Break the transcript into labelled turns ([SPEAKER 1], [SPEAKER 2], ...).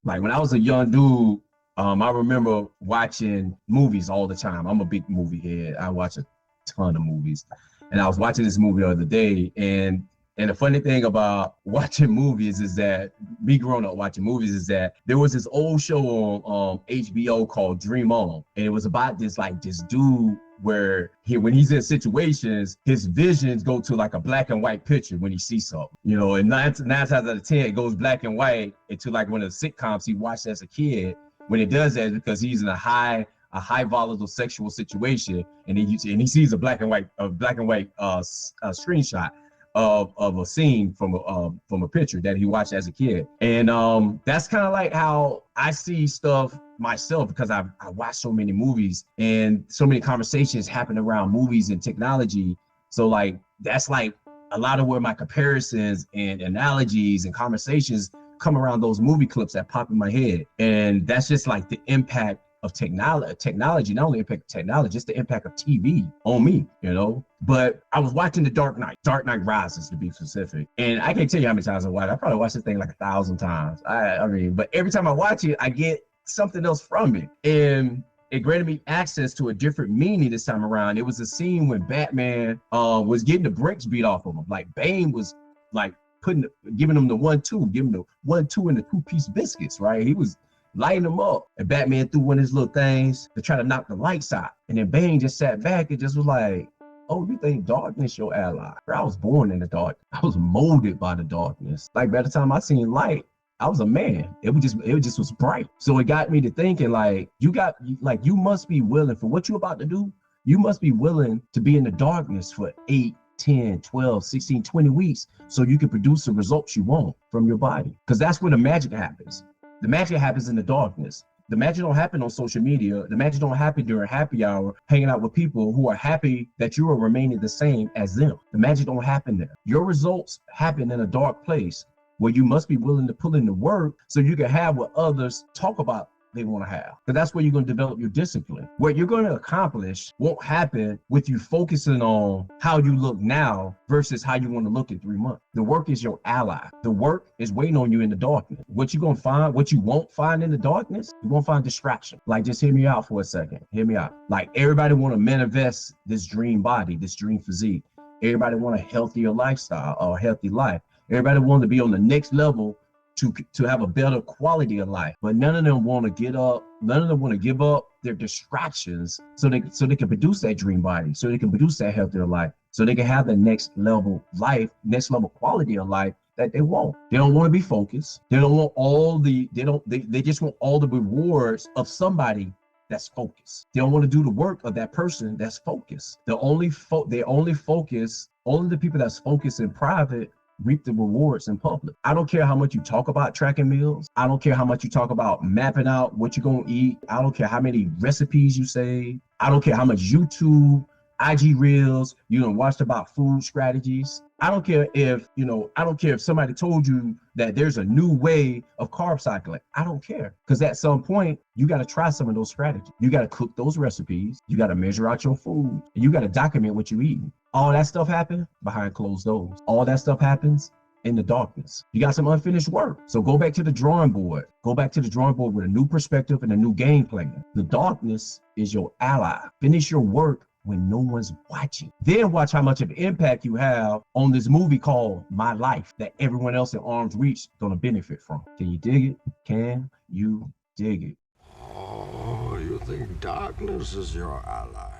[SPEAKER 1] Like when I was a young dude, I remember watching movies all the time. I'm a big movie head. I watch a ton of movies. And I was watching this movie the other day, and the funny thing about watching movies is that me growing up watching movies is that there was this old show on HBO called Dream On, and it was about this dude where when he's in situations, his visions go to like a black and white picture when he sees something, and nine times out of 10, it goes black and white into like one of the sitcoms he watched as a kid. When it does that, because he's in a high volatile sexual situation, and he sees a black and white screenshot of a scene from a picture that he watched as a kid. And that's kind of like how I see stuff myself, because I watch so many movies and so many conversations happen around movies and technology. So like that's like a lot of where my comparisons and analogies and conversations come around those movie clips that pop in my head. And that's just like the impact of technology, not only impact of technology, just the impact of TV on me, But I was watching The Dark Knight Rises, to be specific. And I can't tell you how many times I watched it. I probably watched this thing like 1,000 times. I mean, but every time I watch it, I get something else from it. And it granted me access to a different meaning this time around. It was a scene when Batman was getting the brakes beat off of him. Like Bane was like giving him the 1-2, giving the 1-2 and the 2-piece biscuits, right? He was lighting them up, and Batman threw one of his little things to try to knock the lights out. And then Bane just sat back and just was like, "Oh, you think darkness your ally?" I was born in the dark. I was molded by the darkness. Like by the time I seen light, I was a man. It just was bright. So it got me to thinking, like, you must be willing for what you're about to do. You must be willing to be in the darkness for 8, 10, 12, 16, 20 weeks so you can produce the results you want from your body. Because that's where the magic happens. The magic happens in the darkness. The magic don't happen on social media. The magic don't happen during happy hour, hanging out with people who are happy that you are remaining the same as them. The magic don't happen there. Your results happen in a dark place where you must be willing to put in the work so you can have what others talk about they want to have. Because that's where you're going to develop your discipline. What you're going to accomplish won't happen with you focusing on how you look now versus how you want to look in 3 months. The work is your ally. The work is waiting on you in the darkness. What you going to find, what you won't find in the darkness, you won't find distraction. Like, just hear me out for a second. Hear me out. Like, everybody want to manifest this dream body, this dream physique. Everybody want a healthier lifestyle or a healthy life. Everybody want to be on the next level to have a better quality of life, but none of them want to get up. None of them want to give up their distractions so they can produce that dream body, so they can produce that healthier life, so they can have the next level life, next level quality of life that they want. They don't want to be focused. They don't want they just want all the rewards of somebody that's focused. They don't want to do the work of that person that's focused. Only the people that's focused in private reap the rewards in public. I don't care how much you talk about tracking meals. I don't care how much you talk about mapping out what you're going to eat. I don't care how many recipes you say. I don't care how much YouTube, IG Reels you done watched about food strategies. I don't care if somebody told you that there's a new way of carb cycling. I don't care. Because at some point, you got to try some of those strategies. You got to cook those recipes. You got to measure out your food. And you got to document what you're eating. All that stuff happens behind closed doors. All that stuff happens in the darkness. You got some unfinished work. So go back to the drawing board. Go back to the drawing board with a new perspective and a new game plan. The darkness is your ally. Finish your work when no one's watching. Then watch how much of an impact you have on this movie called My Life that everyone else in arm's reach gonna benefit from. Can you dig it? Can you dig it?
[SPEAKER 2] Oh, you think darkness is your ally?